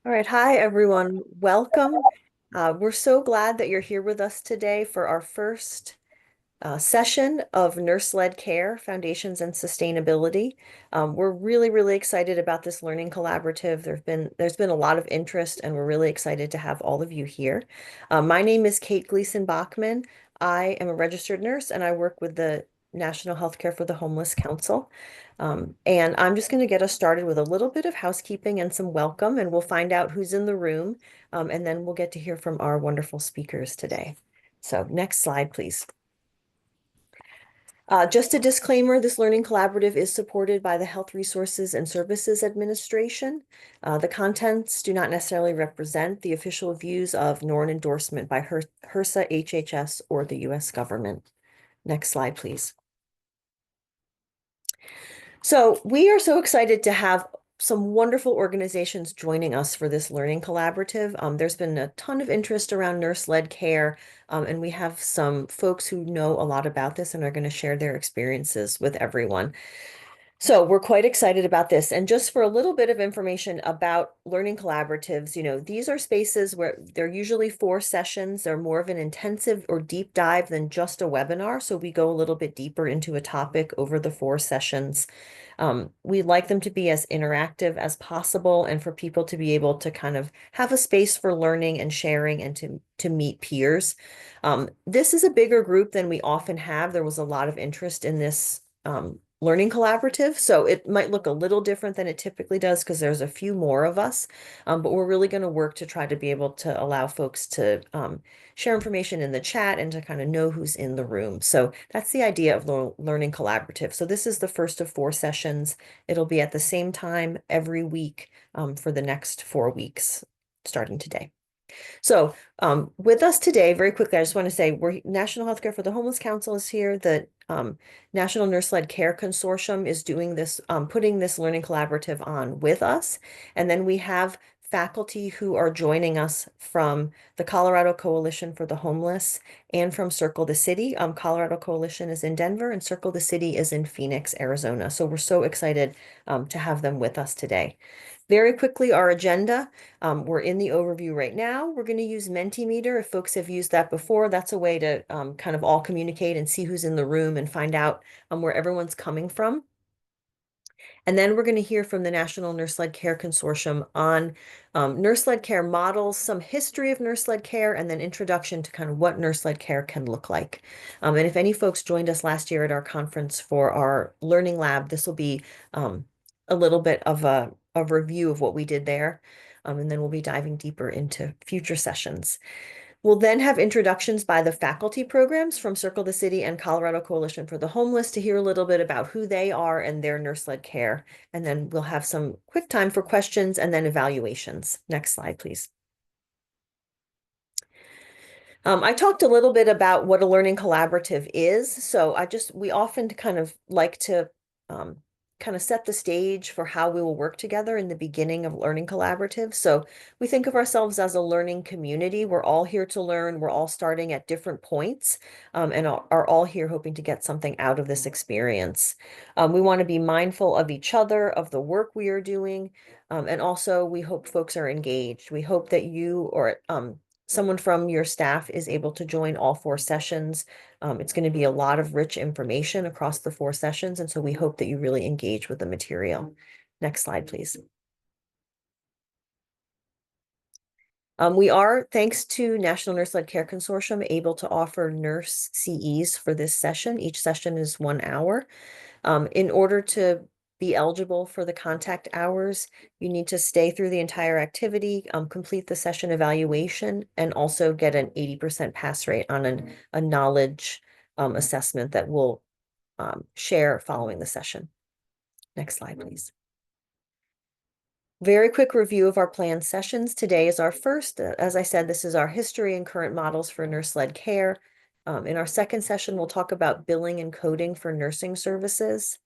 All right. Hi, everyone. Welcome. We're so glad that you're here with us today for our first session of Nurse-Led Care, Foundations and Sustainability. We're really excited about this learning collaborative. There's been a lot of interest, and we're really excited to have all of you here. My name is Kate Gleason-Bachman. I am a registered nurse, and I work with the National Healthcare for the Homeless Council. And I'm just going to get us started with a little bit of housekeeping and some welcome, and we'll find out who's in the room, and then we'll get to hear from our wonderful speakers today. So next slide, please. Just a disclaimer, this learning collaborative is supported by the Health Resources and Services Administration. The contents do not necessarily represent the official views of nor an endorsement by HRSA, HHS, or the US government. Next slide, please. So we are so excited to have some wonderful organizations joining us for this learning collaborative. There's been a ton of interest around nurse-led care, and we have some folks who know a lot about this and are going to share their experiences with everyone. So we're quite excited about this. And just for a little bit of information about learning collaboratives, these are spaces where they're usually 4 sessions. They're more of an intensive or deep dive than just a webinar. So we go a little bit deeper into a topic over the 4 sessions. We'd like them to be as interactive as possible and for people to be able to kind of have a space for learning and sharing and to meet peers. This is a bigger group than we often have. There was a lot of interest in this learning collaborative. So it might look a little different than it typically does because there's a few more of us, but we're really going to work to try to be able to allow folks to share information in the chat and to kind of know who's in the room. So that's the idea of learning collaborative. So this is the first of 4 sessions. It'll be at the same time every week for the next 4 weeks starting today. So with us today, very quickly, I just want to say we're National Healthcare for the Homeless Council is here. The National Nurse-Led Care Consortium is doing this, putting this learning collaborative on with us. And then we have faculty who are joining us from the Colorado Coalition for the Homeless and from Circle the City. Colorado Coalition is in Denver and Circle the City is in Phoenix, Arizona. So we're so excited to have them with us today. Very quickly, our agenda. We're in the overview right now. We're going to use Mentimeter. If folks have used that before, that's a way to kind of all communicate and see who's in the room and find out where everyone's coming from. And then we're going to hear from the National Nurse-Led Care Consortium on nurse-led care models, some history of nurse-led care, and then introduction to kind of what nurse-led care can look like. And if any folks joined us last year at our conference for our learning lab, this will be a little bit of a review of what we did there. And then we'll be diving deeper into future sessions. We'll then have introductions by the faculty programs from Circle the City and Colorado Coalition for the Homeless to hear a little bit about who they are and their nurse-led care. And then we'll have some quick time for questions and then evaluations. Next slide, please. I talked a little bit about what a learning collaborative is. So we often kind of like to kind of set the stage for how we will work together in the beginning of learning collaborative. So we think of ourselves as a learning community. We're all here to learn. We're all starting at different points and are all here hoping to get something out of this experience. We want to be mindful of each other, of the work we are doing. And also we hope folks are engaged. We hope that you or someone from your staff is able to join all 4 sessions. It's going to be a lot of rich information across the 4 sessions, and so we hope that you really engage with the material. Next slide, please. We are, thanks to National Nurse-Led Care Consortium, able to offer nurse CEs for this session. Each session is 1 hour. In order to be eligible for the contact hours, you need to stay through the entire activity, complete the session evaluation, and also get an 80% pass rate on a knowledge assessment that we'll share following the session. Next slide, please. Very quick review of our planned sessions. Today is our first. As I said, this is our history and current models for nurse-led care. In our second session, we'll talk about billing and coding for nursing services.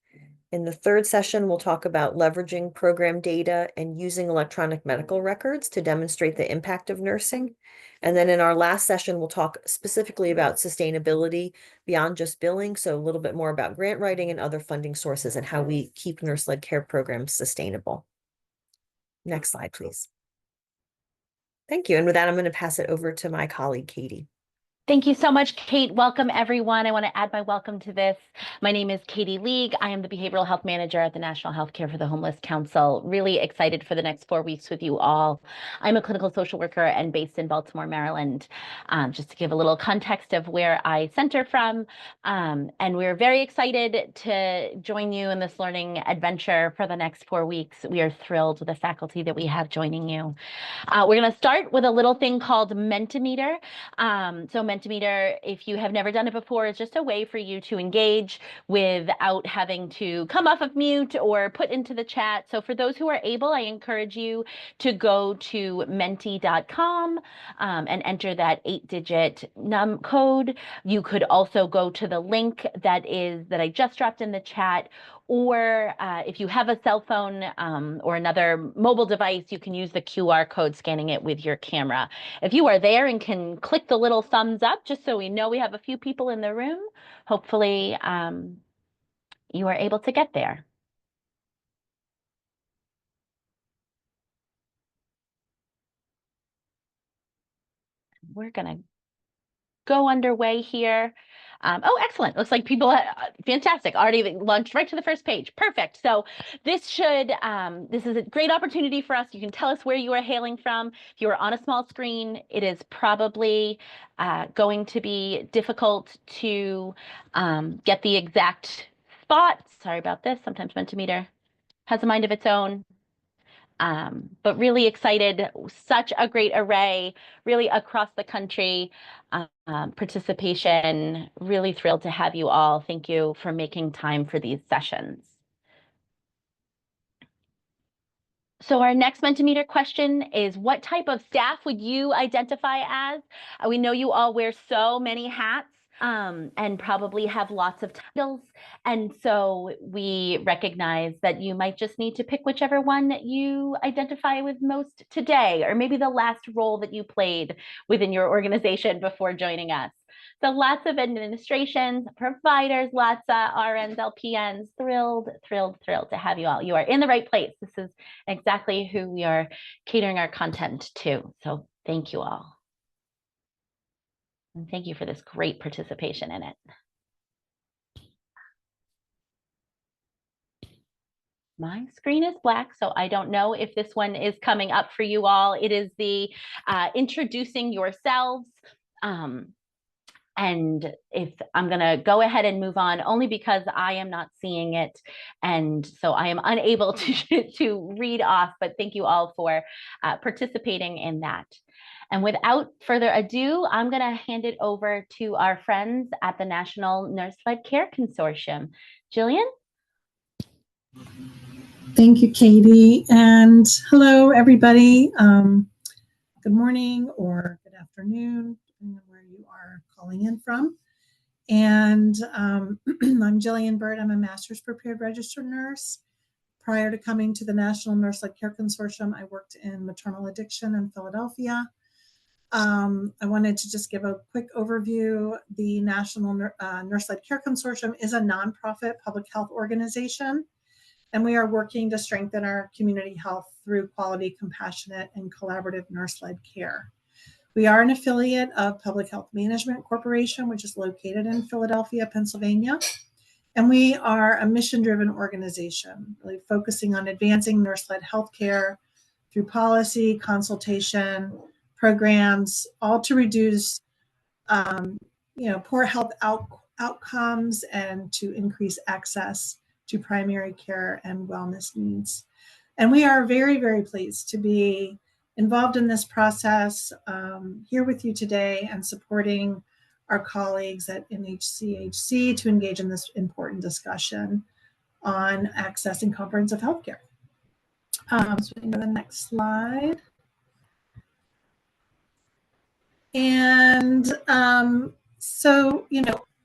In the third session, we'll talk about leveraging program data and using electronic medical records to demonstrate the impact of nursing. And then in our last session, we'll talk specifically about sustainability beyond just billing. So a little bit more about grant writing and other funding sources and how we keep nurse-led care programs sustainable. Next slide, please. Thank you. And with that, I'm going to pass it over to my colleague, Katie. Thank you so much, Kate. Welcome, everyone. I want to add my welcome to this. My name is Katie League. I am the Behavioral Health Manager at the National Healthcare for the Homeless Council. Really excited for the next 4 weeks with you all. I'm a clinical social worker and based in Baltimore, Maryland. Just to give a little context of where I center from. And we're very excited to join you in this learning adventure for the next 4 weeks. We are thrilled with the faculty that we have joining you. We're going to start with a little thing called Mentimeter. So Mentimeter, if you have never done it before, is just a way for you to engage without having to come off of mute or put into the chat. So for those who are able, I encourage you to go to menti.com and enter that 8-digit code. You could also go to the link that I just dropped in the chat, or if you have a cell phone or another mobile device, you can use the QR code scanning it with your camera. If you are there and can click the little thumbs up, just so we know we have a few people in the room, hopefully you are able to get there. We're going to go underway here. Oh, excellent. Looks like people, fantastic, already launched right to the first page. Perfect. So this is a great opportunity for us. You can tell us where you are hailing from. If you are on a small screen, it is probably going to be difficult to get the exact spot. Sorry about this. Sometimes Mentimeter has a mind of its own. But really excited, such a great array, really across the country, participation, really thrilled to have you all. Thank you for making time for these sessions. So our next Mentimeter question is, what type of staff would you identify as? We know you all wear so many hats. And probably have lots of titles. And so we recognize that you might just need to pick whichever one that you identify with most today, or maybe the last role that you played within your organization before joining us. So lots of administrations, providers, lots of RNs, LPNs, thrilled to have you all. You are in the right place. This is exactly who we are catering our content to. So thank you all. And thank you for this great participation in it. My screen is black, so I don't know if this one is coming up for you all. It is the introducing yourselves. And if I'm going to go ahead and move on, only because I am not seeing it. And so I am unable to read off, but thank you all for participating in that. And without further ado, I'm going to hand it over to our friends at the National Nurse-Led Care Consortium. Jillian? Thank you, Katie. And hello, everybody. Good morning or good afternoon, depending on where you are calling in from. And I'm Jillian Bird. I'm a master's prepared registered nurse. Prior to coming to the National Nurse-Led Care Consortium, I worked in maternal addiction in Philadelphia. I wanted to just give a quick overview. The National Nurse-Led Care Consortium is a nonprofit public health organization, and we are working to strengthen our community health through quality, compassionate, and collaborative nurse-led care. We are an affiliate of Public Health Management Corporation, which is located in Philadelphia, Pennsylvania. And we are a mission-driven organization, really focusing on advancing nurse-led healthcare through policy, consultation, programs, all to reduce poor health outcomes and to increase access to primary care and wellness needs. And we are very, very pleased to be involved in this process here with you today and supporting our colleagues at NHCHC to engage in this important discussion on accessing comprehensive healthcare. So we can go to the next slide. And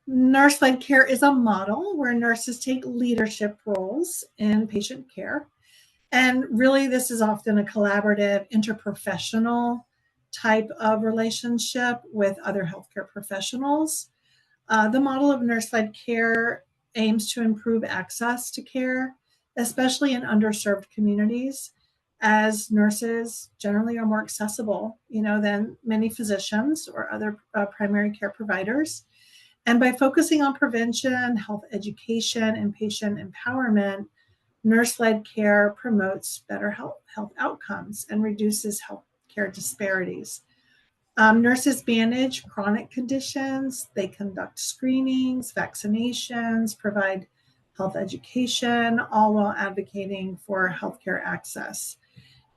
nurse-led care is a model where nurses take leadership roles in patient care. And really, this is often a collaborative, interprofessional type of relationship with other healthcare professionals. The model of nurse-led care aims to improve access to care, especially in underserved communities. as nurses generally are more accessible, than many physicians or other primary care providers. And by focusing on prevention, health education, and patient empowerment, nurse-led care promotes better health outcomes and reduces healthcare disparities. Nurses manage chronic conditions, they conduct screenings, vaccinations, provide health education, all while advocating for healthcare access.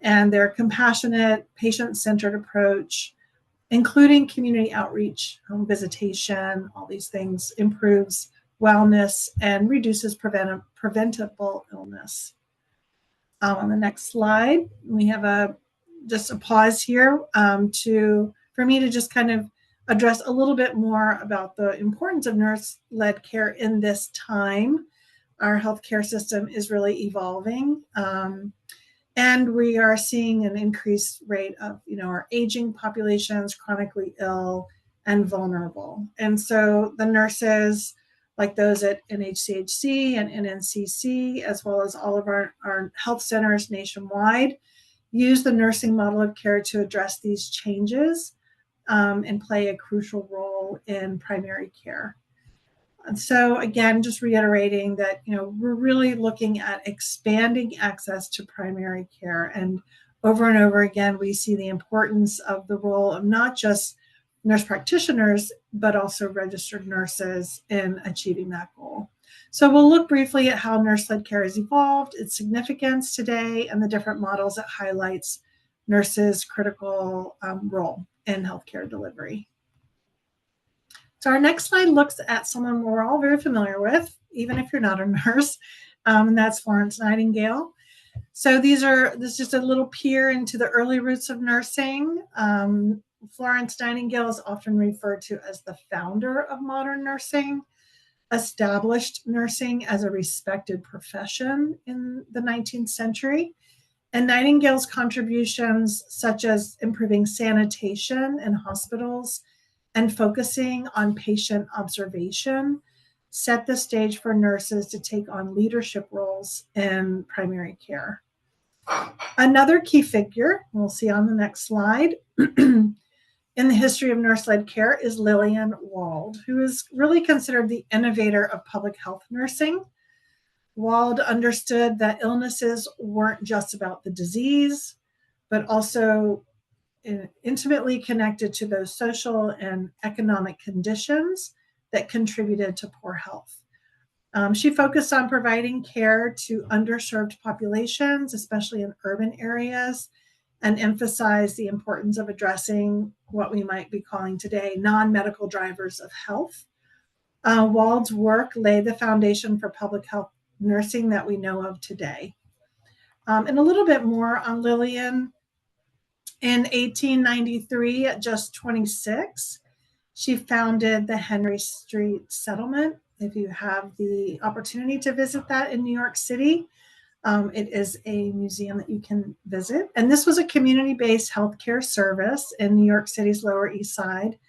And their compassionate, patient-centered approach, including community outreach, home visitation, all these things, improves wellness and reduces preventable illness. On the next slide, we have just a pause here for me to just kind of address a little bit more about the importance of nurse-led care in this time. Our healthcare system is really evolving. And we are seeing an increased rate of, our aging populations, chronically ill and vulnerable. And so the nurses, like those at NHCHC and NNCC, as well as all of our health centers nationwide, use the nursing model of care to address these changes and play a crucial role in primary care. And so again, just reiterating that, we're really looking at expanding access to primary care. And over again, we see the importance of the role of not just nurse practitioners, but also registered nurses in achieving that goal. So we'll look briefly at how nurse-led care has evolved, its significance today, and the different models that highlights nurses' critical role in healthcare delivery. So our next slide looks at someone we're all very familiar with, even if you're not a nurse, and that's Florence Nightingale. So this is just a little peer into the early roots of nursing. Florence Nightingale is often referred to as the founder of modern nursing, established nursing as a respected profession in the 19th century. And Nightingale's contributions, such as improving sanitation in hospitals and focusing on patient observation, set the stage for nurses to take on leadership roles in primary care. Another key figure, we'll see on the next slide, in the history of nurse-led care is Lillian Wald, who is really considered the innovator of public health nursing. Wald understood that illnesses weren't just about the disease, but also intimately connected to those social and economic conditions that contributed to poor health. She focused on providing care to underserved populations, especially in urban areas, and emphasized the importance of addressing what we might be calling today non-medical drivers of health. Wald's work laid the foundation for public health nursing that we know of today. And a little bit more on Lillian. In 1893, at just 26, she founded the Henry Street Settlement. If you have the opportunity to visit that in New York City, it is a museum that you can visit. And this was a community-based healthcare service in New York City's Lower East Side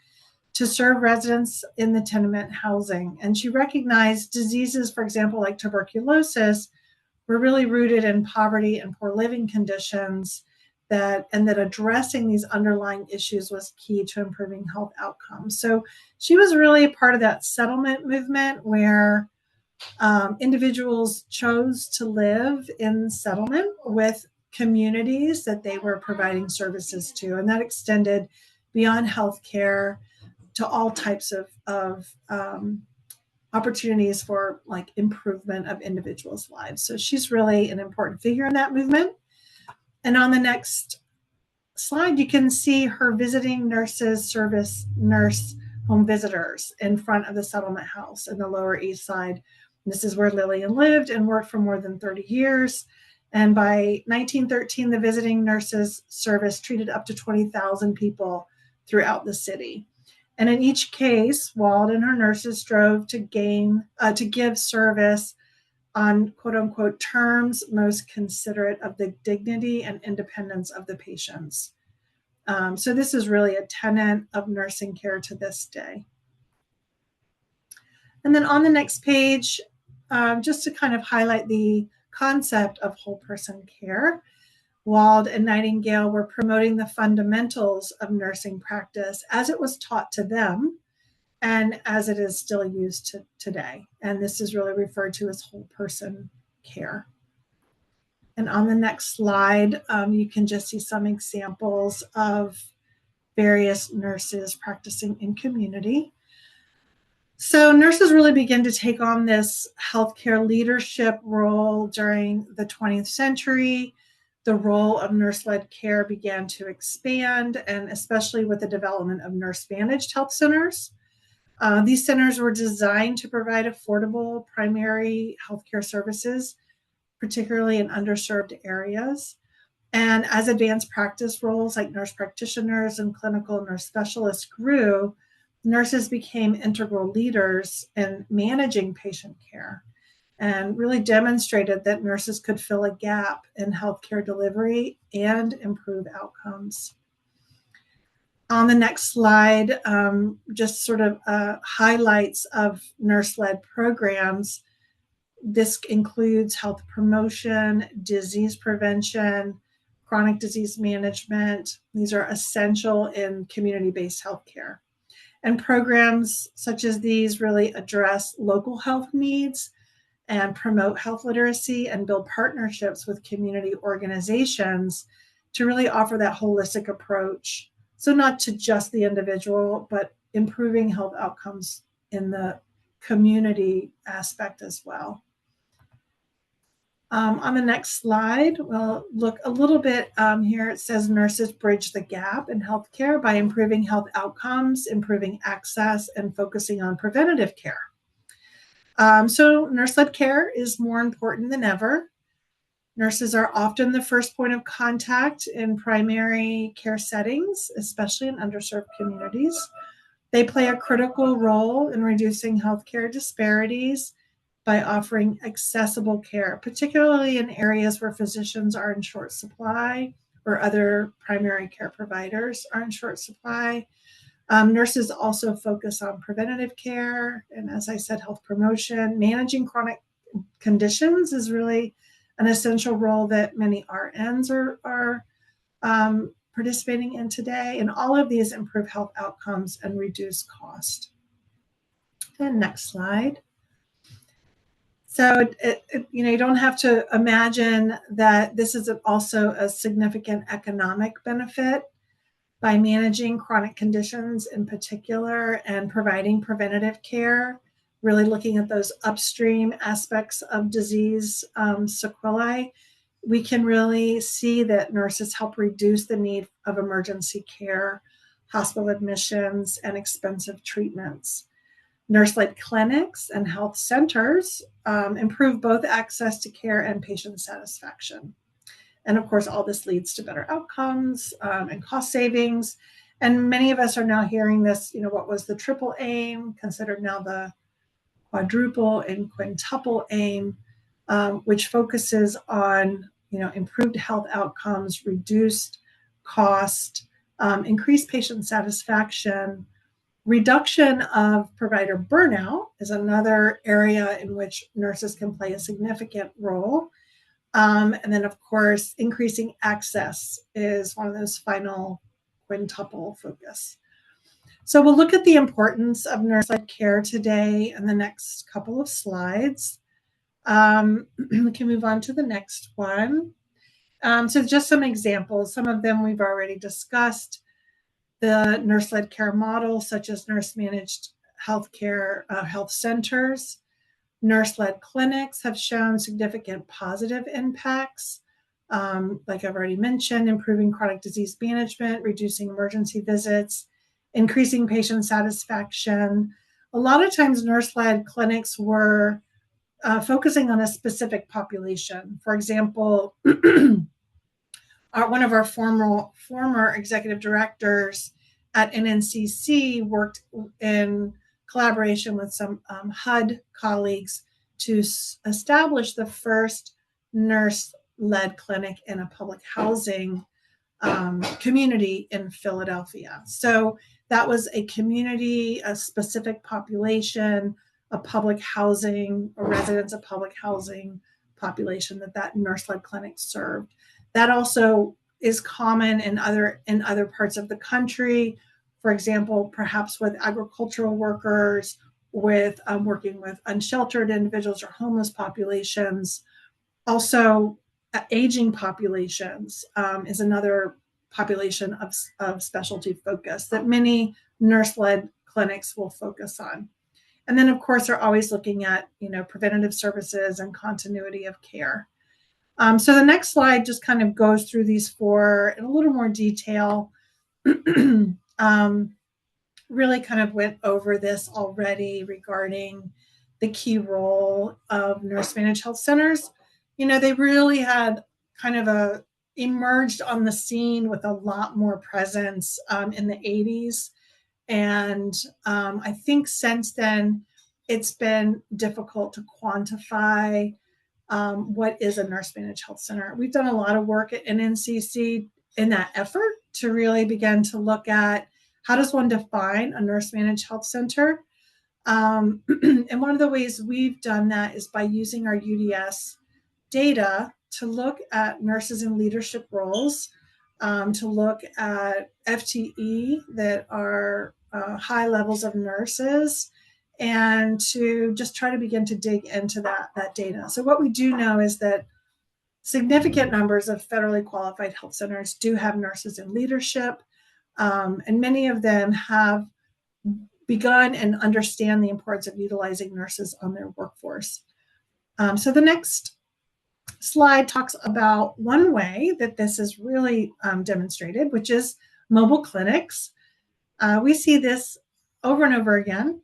to serve residents in the tenement housing. And she recognized diseases, for example, like tuberculosis, were really rooted in poverty and poor living conditions, that addressing these underlying issues was key to improving health outcomes. So she was really a part of that settlement movement where individuals chose to live in settlement with communities that they were providing services to. And that extended beyond healthcare to all types of opportunities for like improvement of individuals' lives. So she's really an important figure in that movement. And on the next slide, you can see her visiting nurses service nurse home visitors in front of the settlement house in the Lower East Side. This is where Lillian lived and worked for more than 30 years. And by 1913, the visiting nurses service treated up to 20,000 people throughout the city. And in each case, Wald and her nurses strove to give service on quote unquote terms most considerate of the dignity and independence of the patients. So this is really a tenet of nursing care to this day. And then on the next page, just to kind of highlight the concept of whole person care, Wald and Nightingale were promoting the fundamentals of nursing practice as it was taught to them and as it is still used today. And this is really referred to as whole person care. And on the next slide, you can just see some examples of various nurses practicing in community. So nurses really begin to take on this healthcare leadership role during the 20th century. The role of nurse-led care began to expand, and especially with the development of nurse-managed health centers. These centers were designed to provide affordable primary healthcare services, particularly in underserved areas. And as advanced practice roles like nurse practitioners and clinical nurse specialists grew, nurses became integral leaders in managing patient care and really demonstrated that nurses could fill a gap in healthcare delivery and improve outcomes. On the next slide, just sort of highlights of nurse-led programs. This includes health promotion, disease prevention, chronic disease management. These are essential in community-based healthcare. And programs such as these really address local health needs and promote health literacy and build partnerships with community organizations to really offer that holistic approach. So not to just the individual, but improving health outcomes in the community aspect as well. On the next slide, we'll look a little bit here. It says nurses bridge the gap in healthcare by improving health outcomes, improving access, and focusing on preventative care. So nurse-led care is more important than ever. Nurses are often the first point of contact in primary care settings, especially in underserved communities. They play a critical role in reducing healthcare disparities by offering accessible care, particularly in areas where physicians are in short supply or other primary care providers are in short supply. Nurses also focus on preventative care, and as I said, health promotion. Managing chronic conditions is really an essential role that many RNs are participating in today, and all of these improve health outcomes and reduce cost. And next slide. So, you don't have to imagine that this is also a significant economic benefit by managing chronic conditions in particular and providing preventative care, really looking at those upstream aspects of disease sequelae. We can really see that nurses help reduce the need of emergency care, hospital admissions, and expensive treatments. Nurse-led clinics and health centers improve both access to care and patient satisfaction. And of course, all this leads to better outcomes and cost savings. And many of us are now hearing this, what was the triple aim, considered now the quadruple and quintuple aim, which focuses on, improved health outcomes, reduced cost, increased patient satisfaction. Reduction of provider burnout is another area in which nurses can play a significant role. And then, of course, increasing access is one of those final quintuple focus. So we'll look at the importance of nurse-led care today in the next couple of slides. We can move on to the next one. So just some examples. Some of them we've already discussed. The nurse-led care model, such as nurse-managed healthcare health centers. Nurse-led clinics have shown significant positive impacts, like I've already mentioned, improving chronic disease management, reducing emergency visits, increasing patient satisfaction. A lot of times nurse-led clinics were focusing on a specific population. For example, one of our former executive directors at NNCC worked in collaboration with some HUD colleagues to establish the first nurse-led clinic in a public housing community in Philadelphia. So that was a community, a specific population, a public housing, or residents of public housing population that nurse-led clinic served. That also is common in other parts of the country. For example, perhaps with agricultural workers, with working with unsheltered individuals or homeless populations. Also, aging populations is another population of specialty focus that many nurse-led clinics will focus on. And then, of course, they're always looking at, preventative services and continuity of care. So the next slide just kind of goes through these four in a little more detail. Really kind of went over this already regarding the key role of nurse-managed health centers. They really had kind of emerged on the scene with a lot more presence in the 80s. And I think since then, it's been difficult to quantify what is a nurse-managed health center. We've done a lot of work at NNCC in that effort to really begin to look at how does one define a nurse-managed health center. And one of the ways we've done that is by using our UDS data to look at nurses in leadership roles, to look at FTE that are high levels of nurses, and to just try to begin to dig into that data. So what we do know is that significant numbers of federally qualified health centers do have nurses in leadership, and many of them have begun and understand the importance of utilizing nurses on their workforce. So the next slide talks about one way that this is really demonstrated, which is mobile clinics. We see this over and over again.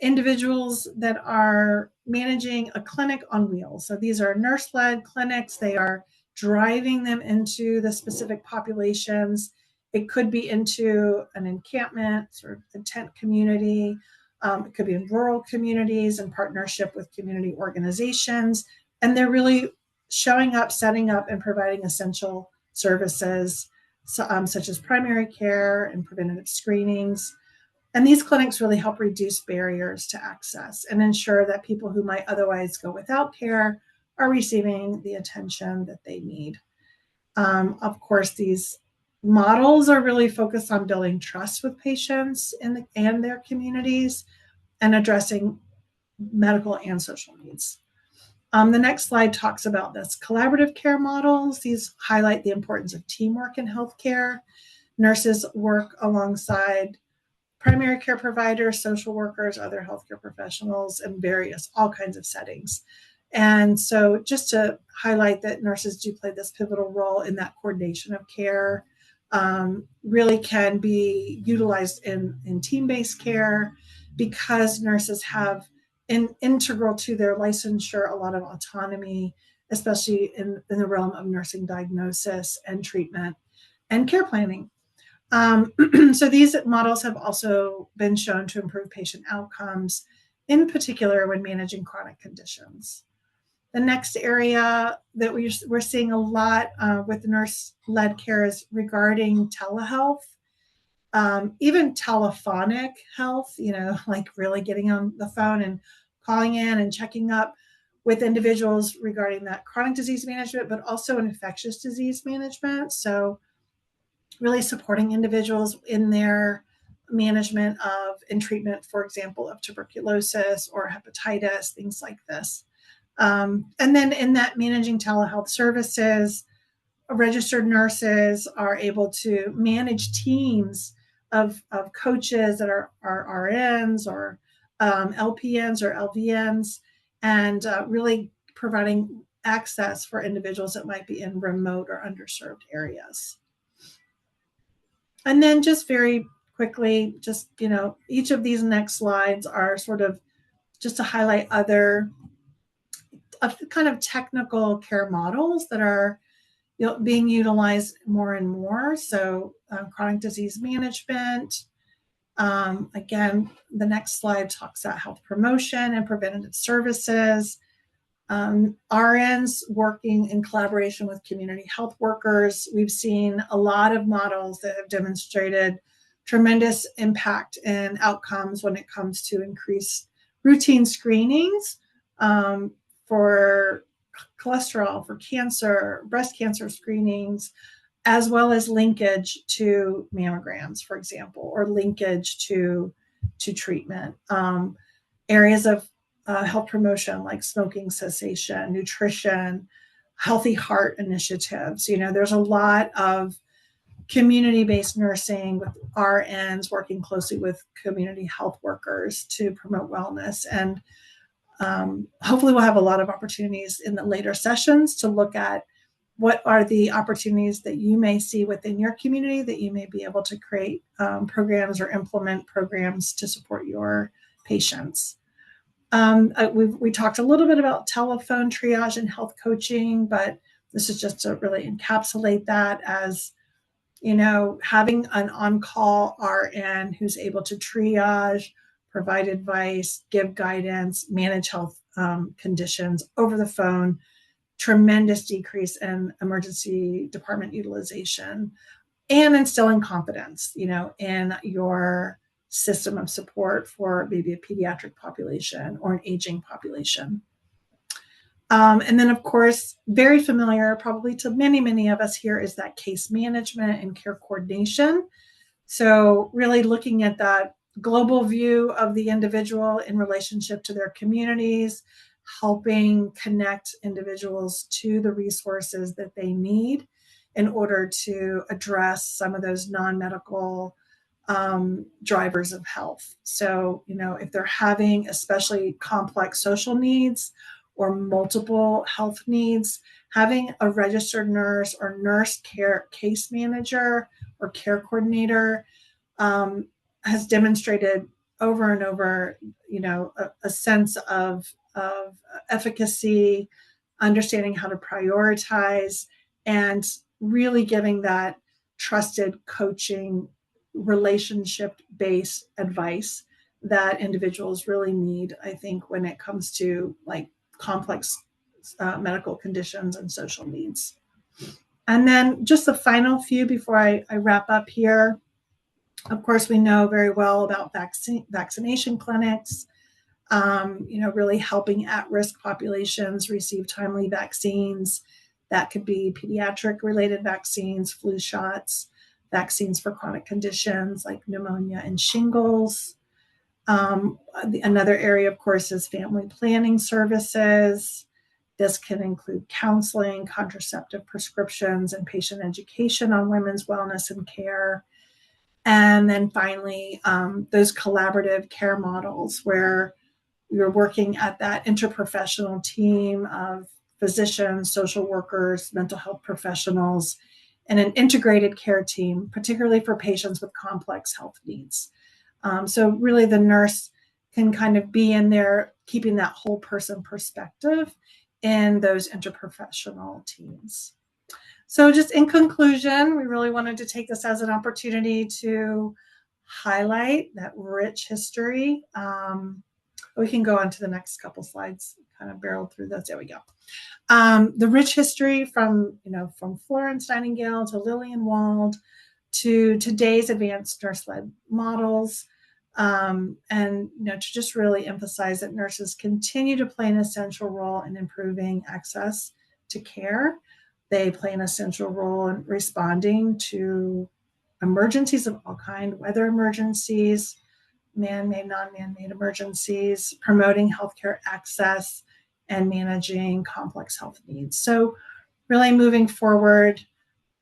Individuals that are managing a clinic on wheels. So these are nurse-led clinics. They are driving them into the specific populations. It could be into an encampment or a tent community. It could be in rural communities in partnership with community organizations. And they're really showing up, setting up, and providing essential services, such as primary care and preventative screenings. And these clinics really help reduce barriers to access and ensure that people who might otherwise go without care are receiving the attention that they need. Of course, these models are really focused on building trust with patients and their communities and addressing medical and social needs. The next slide talks about this collaborative care models. These highlight the importance of teamwork in healthcare. Nurses work alongside primary care providers, social workers, other healthcare professionals, and all kinds of settings. And so just to highlight that nurses do play this pivotal role in that coordination of care, really can be utilized in team-based care because nurses have integral to their licensure a lot of autonomy, especially in the realm of nursing diagnosis and treatment and care planning. So these models have also been shown to improve patient outcomes, in particular when managing chronic conditions. The next area that we're seeing a lot with nurse-led care is regarding telehealth, even telephonic health, like really getting on the phone and calling in and checking up with individuals regarding that chronic disease management, but also infectious disease management. So really supporting individuals in their management of and treatment, for example, of tuberculosis or hepatitis, things like this. And then in that managing telehealth services, registered nurses are able to manage teams of coaches that are RNs or LPNs or LVNs, and really providing access for individuals that might be in remote or underserved areas. And then just very quickly, just, each of these next slides are sort of just to highlight other kind of technical care models that are being utilized more and more. So chronic disease management. Again, the next slide talks about health promotion and preventative services. RNs working in collaboration with community health workers. We've seen a lot of models that have demonstrated tremendous impact and outcomes when it comes to increased routine screenings for cholesterol, for cancer, breast cancer screenings, as well as linkage to mammograms, for example, or linkage to treatment. Areas of health promotion like smoking cessation, nutrition, healthy heart initiatives. There's a lot of community-based nursing with RNs working closely with community health workers to promote wellness. And hopefully we'll have a lot of opportunities in the later sessions to look at what are the opportunities that you may see within your community that you may be able to create programs or implement programs to support your patients. We talked a little bit about telephone triage and health coaching, but this is just to really encapsulate that as, having an on-call RN who's able to triage, provide advice, give guidance, manage health conditions over the phone, tremendous decrease in emergency department utilization, and instilling confidence, in your system of support for maybe a pediatric population or an aging population. And then, of course, very familiar probably to many, many of us here is that case management and care coordination. So really looking at that global view of the individual in relationship to their communities, helping connect individuals to the resources that they need in order to address some of those non-medical drivers of health. So, if they're having especially complex social needs or multiple health needs, having a registered nurse or nurse care case manager or care coordinator has demonstrated over and over, a sense of efficacy, understanding how to prioritize, and really giving that trusted coaching, relationship-based advice that individuals really need, I think, when it comes to like complex medical conditions and social needs. And then just the final few before I wrap up here. Of course, we know very well about vaccination clinics, really helping at-risk populations receive timely vaccines. That could be pediatric-related vaccines, flu shots, vaccines for chronic conditions like pneumonia and shingles. Another area, of course, is family planning services. This can include counseling, contraceptive prescriptions, and patient education on women's wellness and care. And then finally, those collaborative care models where you're working at that interprofessional team of physicians, social workers, mental health professionals, and an integrated care team, particularly for patients with complex health needs. So really the nurse can kind of be in there, keeping that whole person perspective in those interprofessional teams. So just in conclusion, we really wanted to take this as an opportunity to highlight that rich history. We can go on to the next couple slides, kind of barrel through those. There we go. The rich history from Florence Nightingale to Lillian Wald to today's advanced nurse-led models, and to just really emphasize that nurses continue to play an essential role in improving access to care. They play an essential role in responding to emergencies of all kinds, weather emergencies, man-made, non-man-made emergencies, promoting healthcare access, and managing complex health needs. So really moving forward,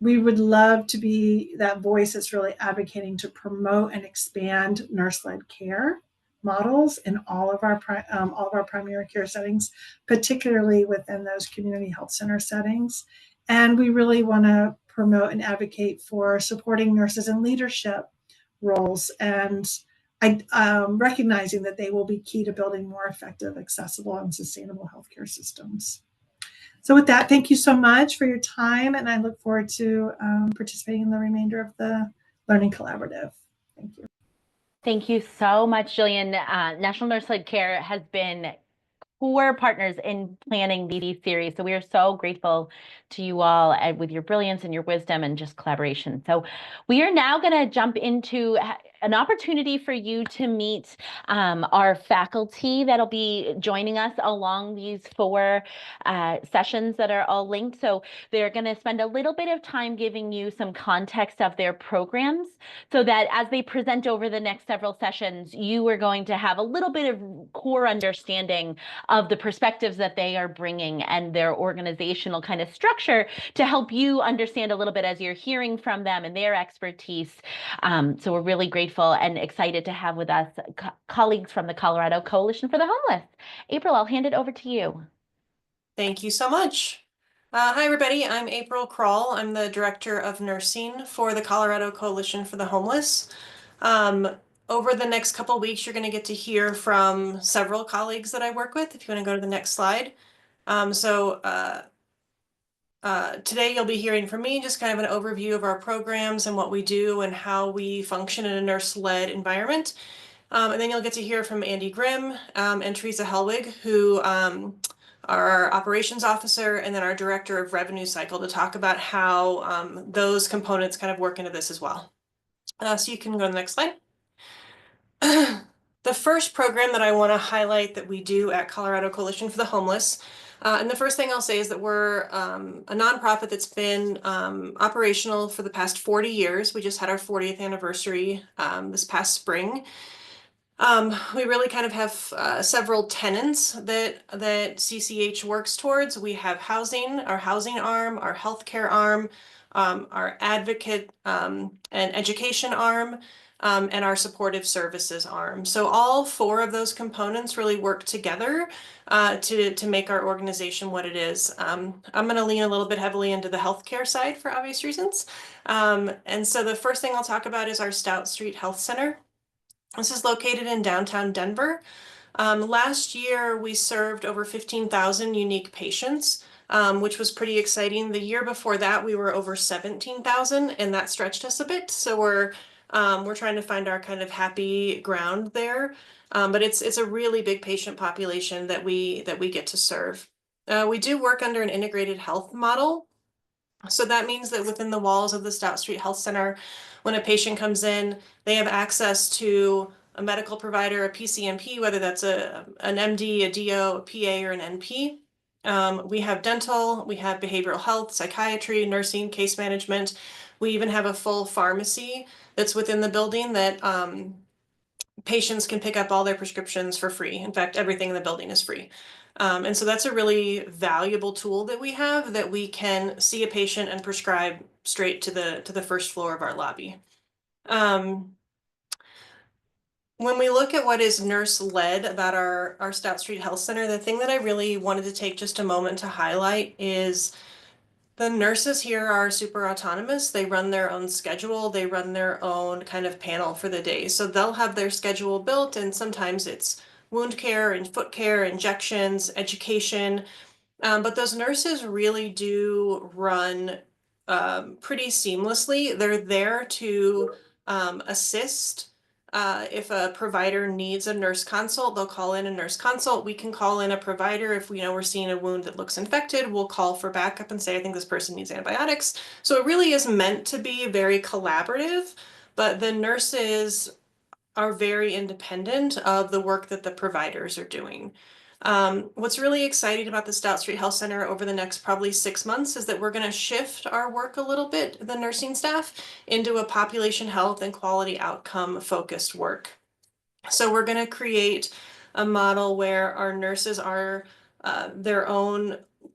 we would love to be that voice that's really advocating to promote and expand nurse-led care models in all of our primary care settings, particularly within those community health center settings. And we really want to promote and advocate for supporting nurses in leadership roles and recognizing that they will be key to building more effective, accessible, and sustainable healthcare systems. So with that, thank you so much for your time, and I look forward to participating in the remainder of the Learning Collaborative. Thank you. Thank you so much, Jillian. National Nurse-Led Care has been core partners in planning these series. So we are so grateful to you all with your brilliance and your wisdom and just collaboration. So we are now going to jump into an opportunity for you to meet our faculty that'll be joining us along these 4 sessions that are all linked. So they're going to spend a little bit of time giving you some context of their programs so that as they present over the next several sessions, you are going to have a little bit of core understanding of the perspectives that they are bringing and their organizational kind of structure to help you understand a little bit as you're hearing from them and their expertise. So we're really grateful and excited to have with us colleagues from the Colorado Coalition for the Homeless. April, I'll hand it over to you. Thank you so much. Hi, everybody. I'm April Kroll. I'm the Director of Nursing for the Colorado Coalition for the Homeless. Over the next couple weeks, you're going to get to hear from several colleagues that I work with. If you want to go to the next slide. Today you'll be hearing from me just kind of an overview of our programs and what we do and how we function in a nurse-led environment. And then you'll get to hear from Andy Grimm and Teresa Helwig, who are our operations officer and then our director of revenue cycle, to talk about how those components kind of work into this as well. So you can go to the next slide. The first program that I want to highlight that we do at Colorado Coalition for the Homeless, and the first thing I'll say is that we're a nonprofit that's been operational for the past 40 years. We just had our 40th anniversary this past spring. We really kind of have several tenets that CCH works towards. We have housing, our housing arm, our healthcare arm, our advocate and education arm, and our supportive services arm. So all 4 of those components really work together to make our organization what it is. I'm going to lean a little bit heavily into the healthcare side for obvious reasons. And so the first thing I'll talk about is our Stout Street Health Center. This is located in downtown Denver. Last year, we served over 15,000 unique patients, which was pretty exciting. The year before that, we were over 17,000, and that stretched us a bit. So we're trying to find our kind of happy ground there. But it's a really big patient population that we get to serve. We do work under an integrated health model. So that means that within the walls of the Stout Street Health Center, when a patient comes in, they have access to a medical provider, a PCNP, whether that's an MD, a DO, a PA, or an NP. We have dental, we have behavioral health, psychiatry, nursing, case management. We even have a full pharmacy that's within the building that patients can pick up all their prescriptions for free. In fact, everything in the building is free. And so that's a really valuable tool that we have, that we can see a patient and prescribe straight to the first floor of our lobby. When we look at what is nurse-led about our Stout Street Health Center, the thing that I really wanted to take just a moment to highlight is the nurses here are super autonomous. They run their own schedule. They run their own kind of panel for the day. So they'll have their schedule built, and sometimes it's wound care and foot care, injections, education. But those nurses really do run pretty seamlessly. They're there to assist. If a provider needs a nurse consult, they'll call in a nurse consult. We can call in a provider if we know we're seeing a wound that looks infected. We'll call for backup and say, I think this person needs antibiotics. So it really is meant to be very collaborative, but the nurses are very independent of the work that the providers are doing. What's really exciting about the Stout Street Health Center over the next probably 6 months is that we're going to shift our work a little bit, the nursing staff, into a population health and quality outcome focused work. So we're going to create a model where our nurses are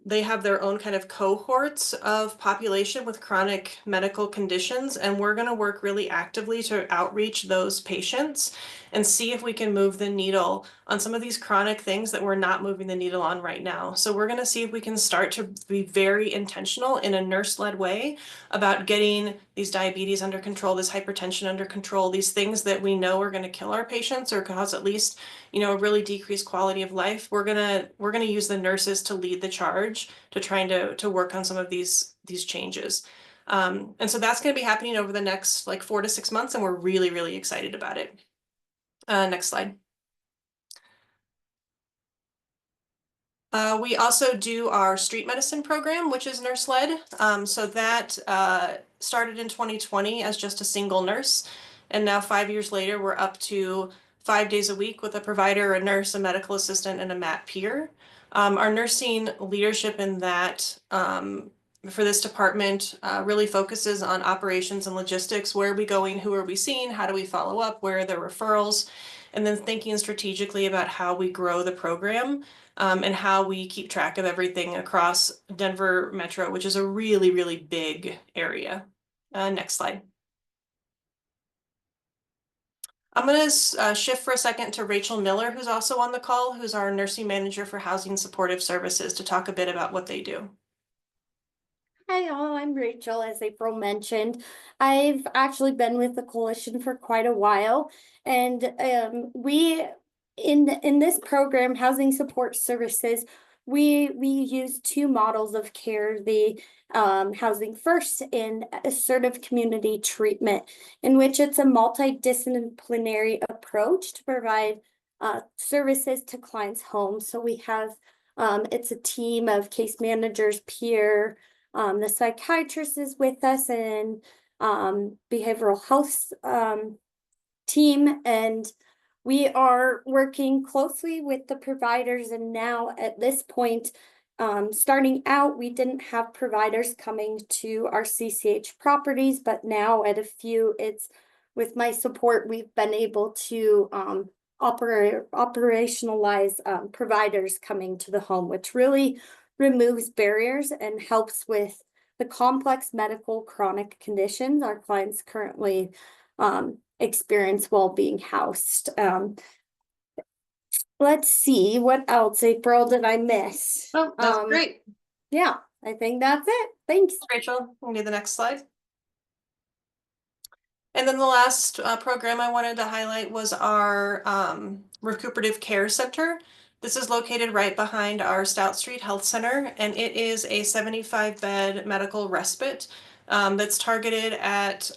they have their own kind of cohorts of population with chronic medical conditions, and we're going to work really actively to outreach those patients and see if we can move the needle on some of these chronic things that we're not moving the needle on right now. So we're going to see if we can start to be very intentional in a nurse-led way about getting these diabetes under control, this hypertension under control, these things that we know are going to kill our patients or cause at least, a really decreased quality of life. We're gonna use the nurses to lead the charge to trying to work on some of these changes. And so that's going to be happening over the next 4 to 6 months, and we're really, really excited about it. Next slide. We also do our street medicine program, which is nurse-led. So that started in 2020 as just a single nurse. And now 5 years later, we're up to 5 days a week with a provider, a nurse, a medical assistant, and a MAT peer. Our nursing leadership in that for this department really focuses on operations and logistics. Where are we going? Who are we seeing? How do we follow up? Where are the referrals? And then thinking strategically about how we grow the program and how we keep track of everything across Denver Metro, which is a really, really big area. Next slide. I'm going to shift for a second to Rachel Miller, who's also on the call, who's our nursing manager for Housing Supportive Services, to talk a bit about what they do. Hi all, I'm Rachel, as April mentioned. I've actually been with the coalition for quite a while, and we in this program, Housing Support Services, we use two models of care: the Housing First and assertive community treatment, in which it's a multidisciplinary approach to provide services to clients' homes. So we have it's a team of case managers, peer. The psychiatrist is with us, and behavioral health team, and we are working closely with the providers. And now at this point, starting out, we didn't have providers coming to our CCH properties, but now at a few, it's with my support, we've been able to operationalize providers coming to the home, which really removes barriers and helps with the complex medical chronic conditions our clients currently experience while being housed. Let's see, what else, April, did I miss? Oh, that's great. Yeah, I think that's it. Thanks. Rachel, we'll need the next slide. And then the last program I wanted to highlight was our Recuperative Care Center. This is located right behind our Stout Street Health Center, and it is a 75-bed medical respite that's targeted at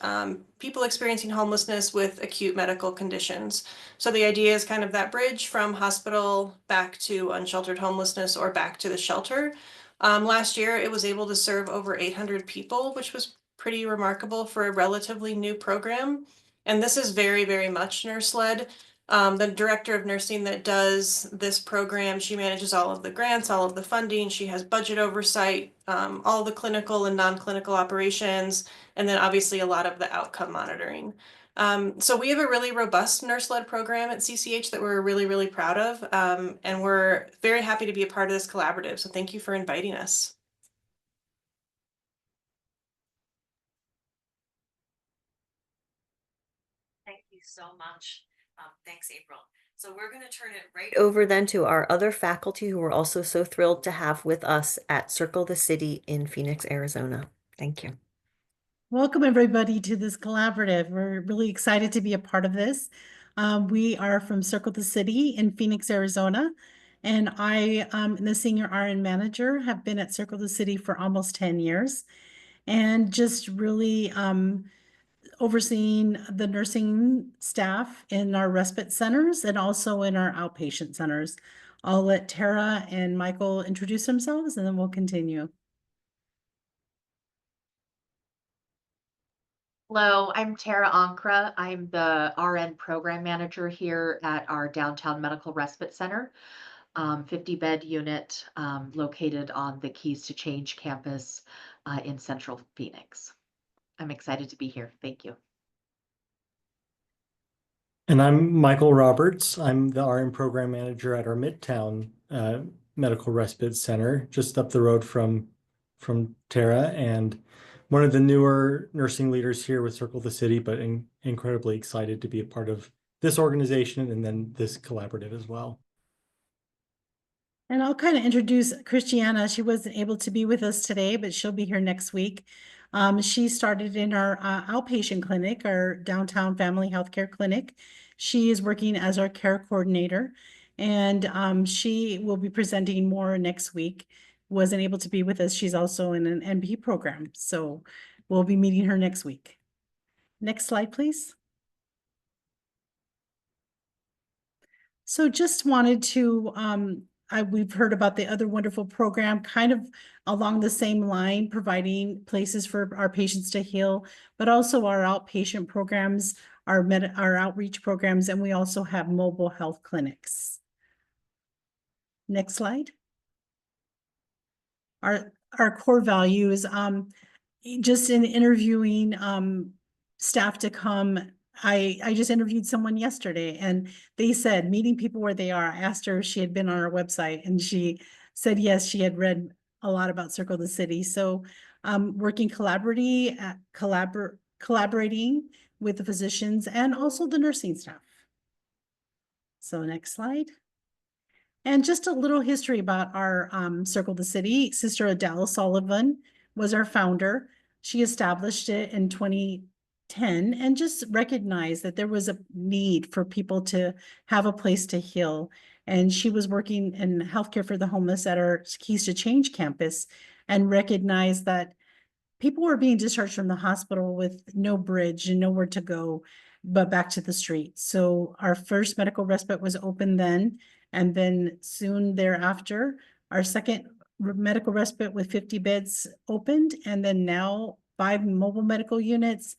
people experiencing homelessness with acute medical conditions. So the idea is kind of that bridge from hospital back to unsheltered homelessness or back to the shelter. Last year, it was able to serve over 800 people, which was pretty remarkable for a relatively new program. And this is very, very much nurse-led. The director of nursing that does this program, she manages all of the grants, all of the funding. She has budget oversight, all the clinical and non-clinical operations, and then obviously a lot of the outcome monitoring. So we have a really robust nurse-led program at CCH that we're really, really proud of. And we're very happy to be a part of this collaborative. So thank you for inviting us. Thank you so much. Thanks, April. So we're going to turn it right over then to our other faculty who we're also so thrilled to have with us at Circle the City in Phoenix, Arizona. Thank you. Welcome everybody to this collaborative. We're really excited to be a part of this. We are from Circle the City in Phoenix, Arizona, and I am the senior RN manager, have been at Circle the City for almost 10 years, and just really overseeing the nursing staff in our respite centers and also in our outpatient centers. I'll let Tara and Michael introduce themselves, and then we'll continue. Hello, I'm Tara Ankra. I'm the RN program manager here at our downtown medical respite center, 50-bed unit located on the Keys to Change campus in Central Phoenix. I'm excited to be here. Thank you. And I'm Michael Roberts. I'm the RN program manager at our Midtown Medical Respite Center, just up the road from Tara, and one of the newer nursing leaders here with Circle the City, but incredibly excited to be a part of this organization and then this collaborative as well. And I'll kind of introduce Christiana. She wasn't able to be with us today, but she'll be here next week. She started in our outpatient clinic, our downtown family healthcare clinic. She is working as our care coordinator, and she will be presenting more next week. Wasn't able to be with us. She's also in an NP program, so we'll be meeting her next week. Next slide, please. So just wanted to, we've heard about the other wonderful program, kind of along the same line, providing places for our patients to heal, but also our outpatient programs our outreach programs, and we also have mobile health clinics. Next slide. Our core values, just in interviewing staff to come, I just interviewed someone yesterday and they said meeting people where they are. I asked her if she had been on our website and she said yes, she had read a lot about Circle the City. So working collaborating with the physicians and also the nursing staff. So next slide. And just a little history about our Circle the City. Sister Adele Sullivan was our founder. She established it in 2010 and just recognized that there was a need for people to have a place to heal. And she was working in healthcare for the homeless at our Keys to Change campus and recognized that people were being discharged from the hospital with no bridge and nowhere to go, but back to the street. So our first medical respite was open then. And then soon thereafter, our second medical respite with 50 beds opened. And then now 5 mobile medical units,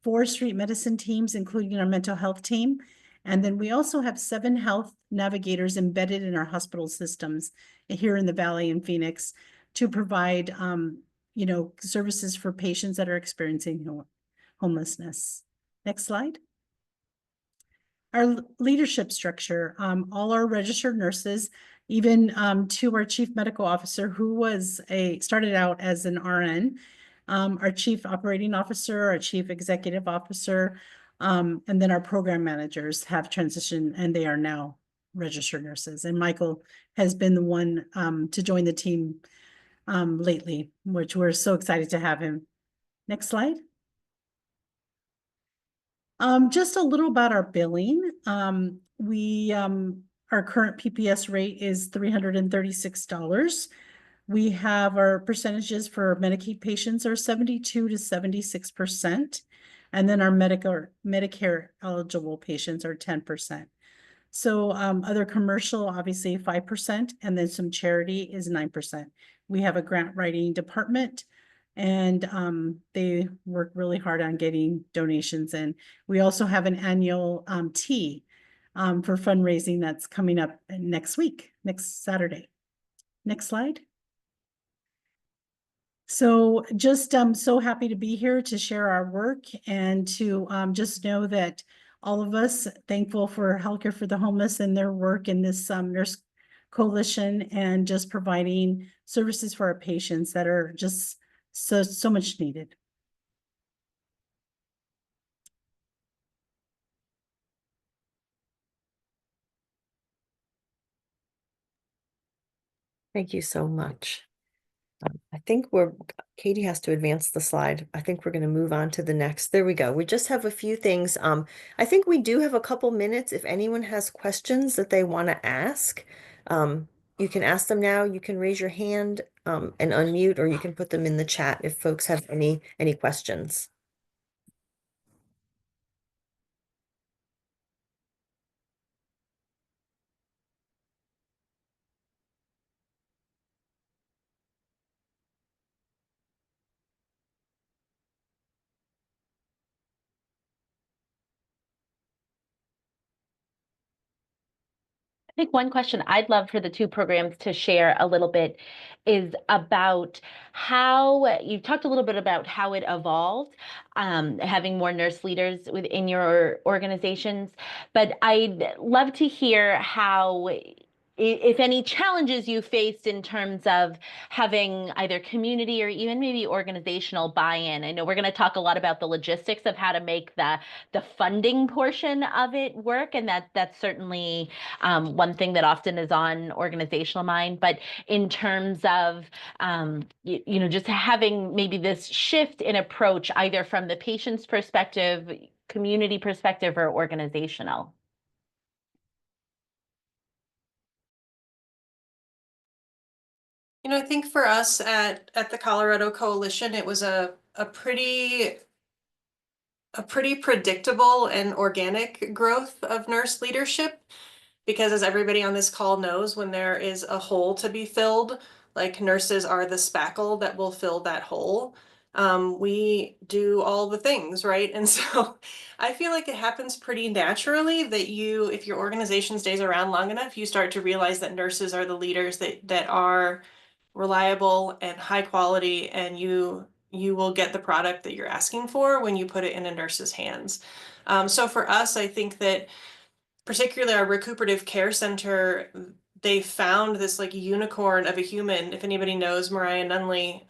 4 street medicine teams, including our mental health team. And then we also have 7 health navigators embedded in our hospital systems here in the Valley in Phoenix to provide services for patients that are experiencing homelessness. Next slide. Our leadership structure, all our registered nurses, even to our chief medical officer, who started out as an RN, our chief operating officer, our chief executive officer, and then our program managers have transitioned and they are now registered nurses. And Michael has been the one to join the team lately, which we're so excited to have him. Next slide. Just a little about our billing. Our current PPS rate is $336. We have our percentages for Medicaid patients are 72 to 76%. And then our Medicare eligible patients are 10%. So other commercial, obviously 5%, and then some charity is 9%. We have a grant writing department and they work really hard on getting donations. And we also have an annual tea for fundraising that's coming up next week, next Saturday. Next slide. So just so happy to be here to share our work and to just know that all of us thankful for Healthcare for the Homeless and their work in this nurse coalition and just providing services for our patients that are just so much needed. Thank you so much. I think Katie has to advance the slide. I think we're going to move on to the next. There we go. We just have a few things. I think we do have a couple minutes. If anyone has questions that they want to ask, you can ask them now. You can raise your hand and unmute, or you can put them in the chat if folks have any questions. I think one question I'd love for the two programs to share a little bit is about how you talked a little bit about how it evolved, having more nurse leaders within your organizations, but I'd love to hear how, if any challenges you faced in terms of having either community or even maybe organizational buy-in. I know we're going to talk a lot about the logistics of how to make the funding portion of it work, and that's certainly one thing that often is on organizational mind. But in terms of just having maybe this shift in approach, either from the patient's perspective, community perspective, or organizational. I think for us at the Colorado Coalition, it was a pretty predictable and organic growth of nurse leadership, because as everybody on this call knows, when there is a hole to be filled, like nurses are the spackle that will fill that hole. we do all the things, right? And so I feel like it happens pretty naturally that if your organization stays around long enough, you start to realize that nurses are the leaders that are reliable and high quality, and you will get the product that you're asking for when you put it in a nurse's hands. So for us, I think that particularly our recuperative care center, they found this like unicorn of a human. If anybody knows Mariah Nunley,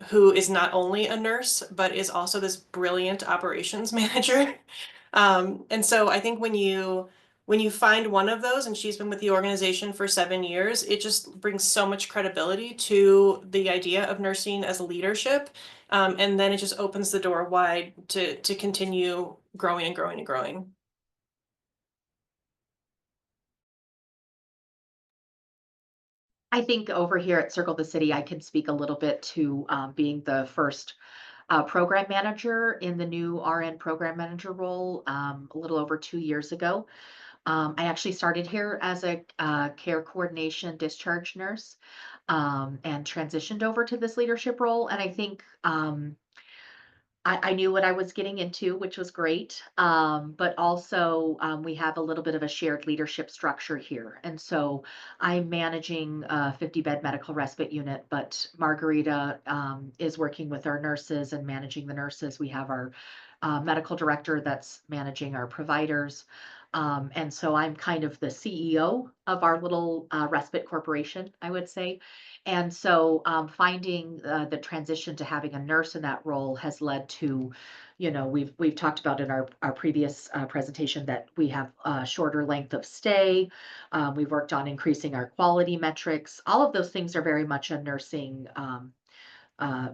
who is not only a nurse, but is also this brilliant operations manager. And so I think when you find one of those, and she's been with the organization for 7 years, it just brings so much credibility to the idea of nursing as a leadership. And then it just opens the door wide to continue growing and growing and growing. I think over here at Circle the City, I can speak a little bit to being the first program manager in the new RN program manager role a little over 2 years ago. I actually started here as a care coordination discharge nurse and transitioned over to this leadership role. And I think I knew what I was getting into, which was great. But also, we have a little bit of a shared leadership structure here. And so I'm managing a 50-bed medical respite unit, but Margarita is working with our nurses and managing the nurses. We have our medical director that's managing our providers. And so I'm kind of the CEO of our little respite corporation, I would say. And so finding the transition to having a nurse in that role has led to, we've talked about in our previous presentation that we have a shorter length of stay. We've worked on increasing our quality metrics. All of those things are very much a nursing uh,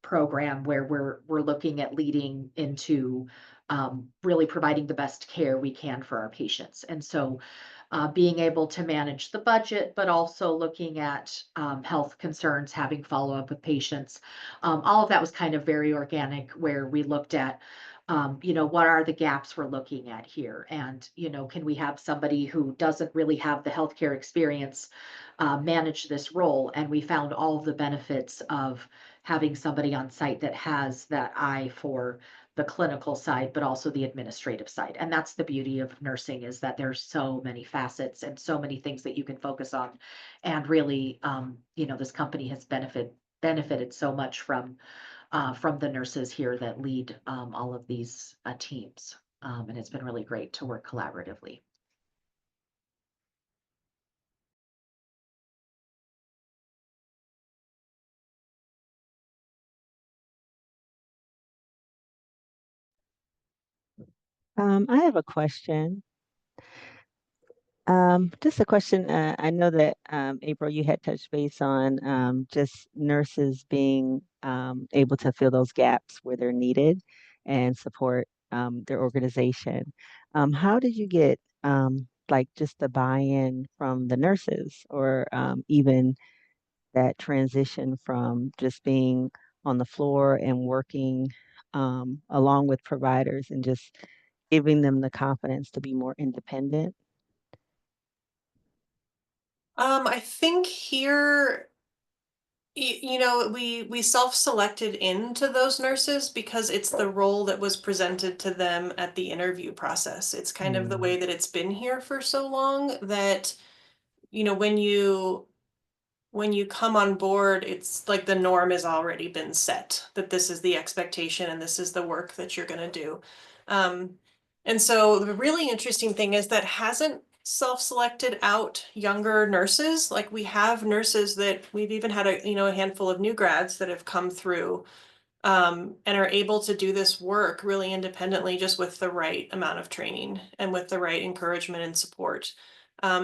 program where we're looking at leading into really providing the best care we can for our patients. And so being able to manage the budget, but also looking at health concerns, having follow up with patients. All of that was kind of very organic, where we looked at, what are the gaps we're looking at here? And, can we have somebody who doesn't really have the healthcare experience manage this role? And we found all of the benefits of having somebody on site that has that eye for the clinical side, but also the administrative side. And that's the beauty of nursing, is that there's so many facets and so many things that you can focus on. And really, this company has benefited so much from the nurses here that lead all of these teams. And it's been really great to work collaboratively. I have a question. Just a question. I know that April, you had touched base on just nurses being able to fill those gaps where they're needed and support their organization. How did you get like just the buy-in from the nurses, or even that transition from just being on the floor and working along with providers and just giving them the confidence to be more independent? I think here, we self-selected into those nurses because it's the role that was presented to them at the interview process. It's kind of the Mm, way that it's been here for so long that, when you come on board, it's like the norm has already been set, that this is the expectation and this is the work that you're going to do. Um, and so the really interesting thing is that hasn't self-selected out younger nurses. Like, we have nurses that we've even had a handful of new grads that have come through and are able to do this work really independently, just with the right amount of training and with the right encouragement and support.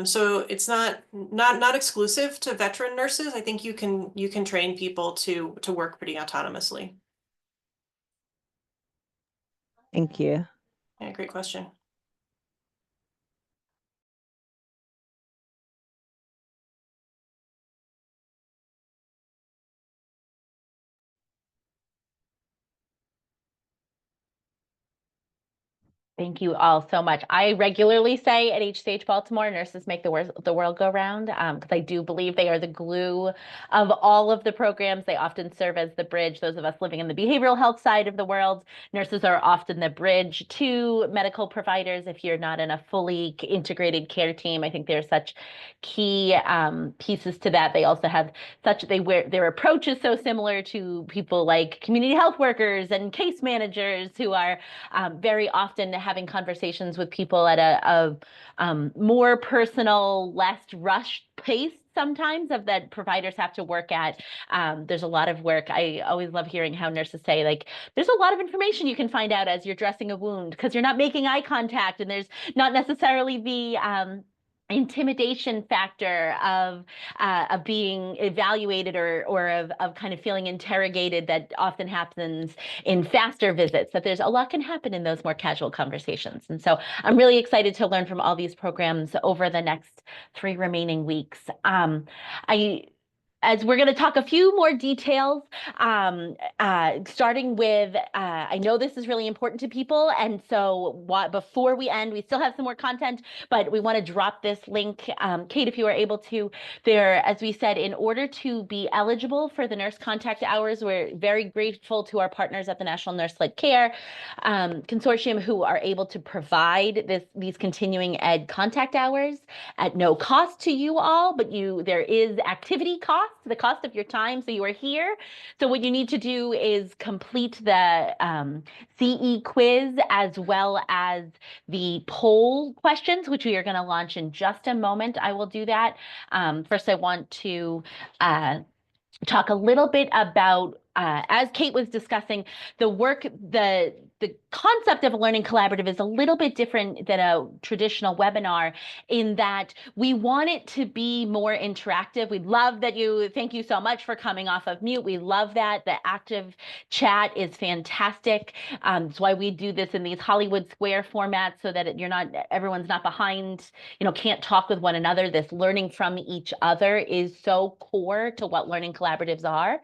So it's not exclusive to veteran nurses. I think you can train people to work pretty autonomously. thank you. Yeah, great question. Thank you all so much. I regularly say at HCH Baltimore, nurses make the world go round, because I do believe they are the glue of all of the programs. They often serve as the bridge. Those of us living in the behavioral health side of the world, nurses are often the bridge to medical providers. If you're not in a fully integrated care team, I think there's such key pieces to that. They also have their approach is so similar to people like community health workers and case managers who are very often having conversations with people at a more personal, less rushed pace sometimes of that providers have to work at. There's a lot of work. I always love hearing how nurses say, like, there's a lot of information you can find out as you're dressing a wound because you're not making eye contact, and there's not necessarily the intimidation factor of being evaluated or of kind of feeling interrogated that often happens in faster visits, that there's a lot can happen in those more casual conversations. And so I'm really excited to learn from all these programs over the next 3 remaining weeks. As we're going to talk a few more details, starting with, I know this is really important to people, and so before we end, we still have some more content, but we want to drop this link. Kate, if you are able to, there, as we said, in order to be eligible for the nurse contact hours, we're very grateful to our partners at the National Nurse-Led Care Consortium who are able to provide these continuing ed contact hours at no cost to you all, but there is activity cost, the cost of your time. So you are here. So what you need to do is complete the CE quiz as well as the poll questions, which we are going to launch in just a moment. I will do that. First, I want to talk a little bit about, as Kate was discussing, the concept of a learning collaborative is a little bit different than a traditional webinar in that we want it to be more interactive. We love that thank you so much for coming off of mute. We love that. The active chat is fantastic. That's why we do this in these Hollywood Square formats so that everyone's not behind, can't talk with one another. This learning from each other is so core to what learning collaboratives are.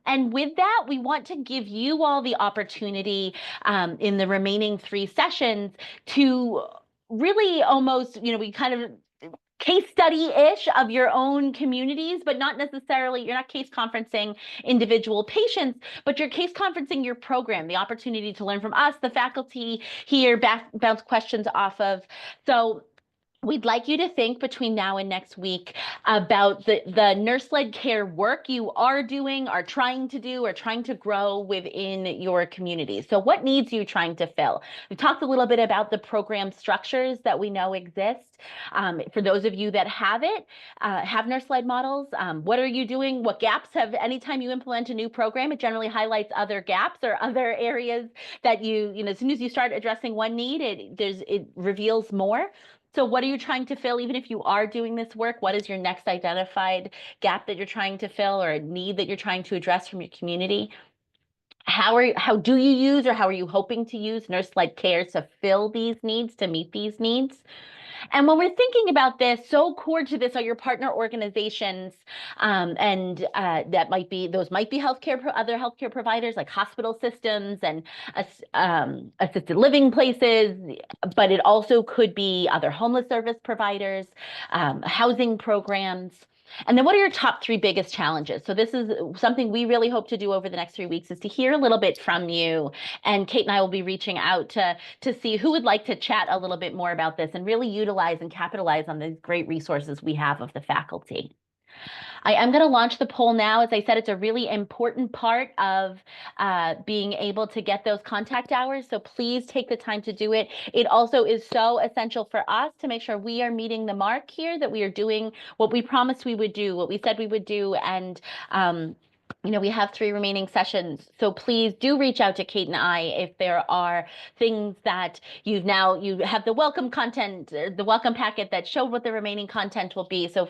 And with that, we want to give you all the opportunity in the remaining 3 sessions to really almost, we kind of case study-ish of your own communities, but not necessarily, you're not case conferencing individual patients, but you're case conferencing your program, the opportunity to learn from us, the faculty here, bounce questions off of. So we'd like you to think between now and next week about the nurse-led care work you are doing, are trying to do, or trying to grow within your community. So what needs are you trying to fill? We've talked a little bit about the program structures that we know exist. For those of you that have nurse-led models, what are you doing? What gaps anytime you implement a new program, it generally highlights other gaps or other areas that as soon as you start addressing one need, it reveals more. So what are you trying to fill? Even if you are doing this work, what is your next identified gap that you're trying to fill or a need that you're trying to address from your community? How do you use or how are you hoping to use nurse-led care to fill these needs, to meet these needs? And when we're thinking about this, so core to this are your partner organizations, and those might be other healthcare providers like hospital systems and assisted living places, but it also could be other homeless service providers, housing programs. And then what are your top 3 biggest challenges? So this is something we really hope to do over the next 3 weeks, is to hear a little bit from you. And Kate and I will be reaching out to see who would like to chat a little bit more about this and really utilize and capitalize on these great resources we have of the faculty. I am going to launch the poll now. As I said, it's a really important part of being able to get those contact hours. So please take the time to do it. It also is so essential for us to make sure we are meeting the mark here, that we are doing what we promised we would do, what we said we would do. And we have 3 remaining sessions. So please do reach out to Kate and I if there are things that you have the welcome content, the welcome packet that showed what the remaining content will be. So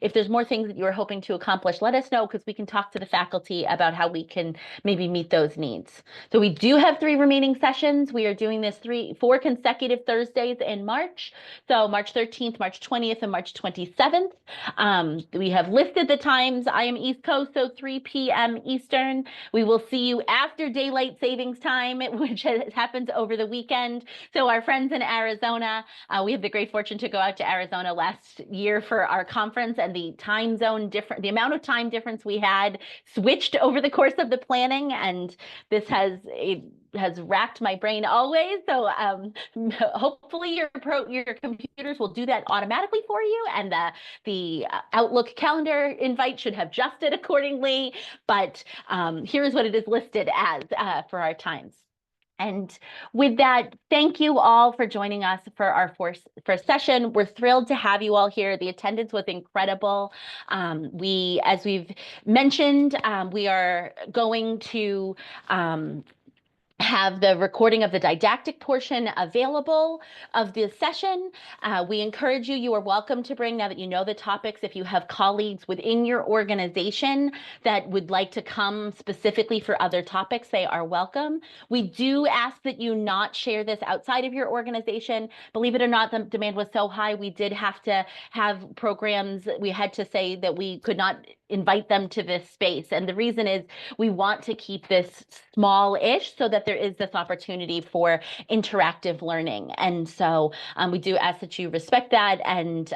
if there's more things that you are hoping to accomplish, let us know, because we can talk to the faculty about how we can maybe meet those needs. So we do have 3 remaining sessions. We are doing this 4 consecutive Thursdays in March. So March 13th, March 20th, and March 27th. We have listed the times. I am East Coast, so 3 p.m. p.m. Eastern. We will see you after daylight savings time, which happens over the weekend. So our friends in Arizona, we have the great fortune to go out to Arizona last year for our conference, and the time zone different, the amount of time difference we had switched over the course of the planning, and this has racked my brain always. So hopefully your computers will do that automatically for you, and the Outlook calendar invite should have adjusted accordingly. But here's what it is listed as for our times. And with that, thank you all for joining us for our first session. We're thrilled to have you all here. The attendance was incredible. As we've mentioned, we are going to have the recording of the didactic portion available of the session. We encourage you are welcome to bring, now that you know the topics, if you have colleagues within your organization that would like to come specifically for other topics, they are welcome. We do ask that you not share this outside of your organization. Believe it or not, the demand was so high, we did have to have programs, we had to say that we could not invite them to this space. And the reason is we want to keep this small-ish so that there is this opportunity for interactive learning. And so we do ask that you respect that and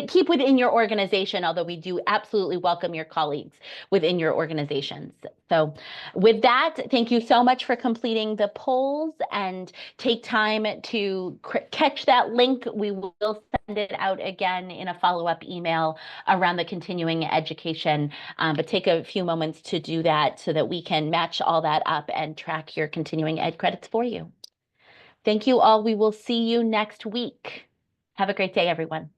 keep within your organization, although we do absolutely welcome your colleagues within your organizations. So with that, thank you so much for completing the polls, and take time to catch that link. We will send it out again in a follow-up email around the continuing education, but take a few moments to do that so that we can match all that up and track your continuing ed credits for you. Thank you all. We will see you next week. Have a great day, everyone.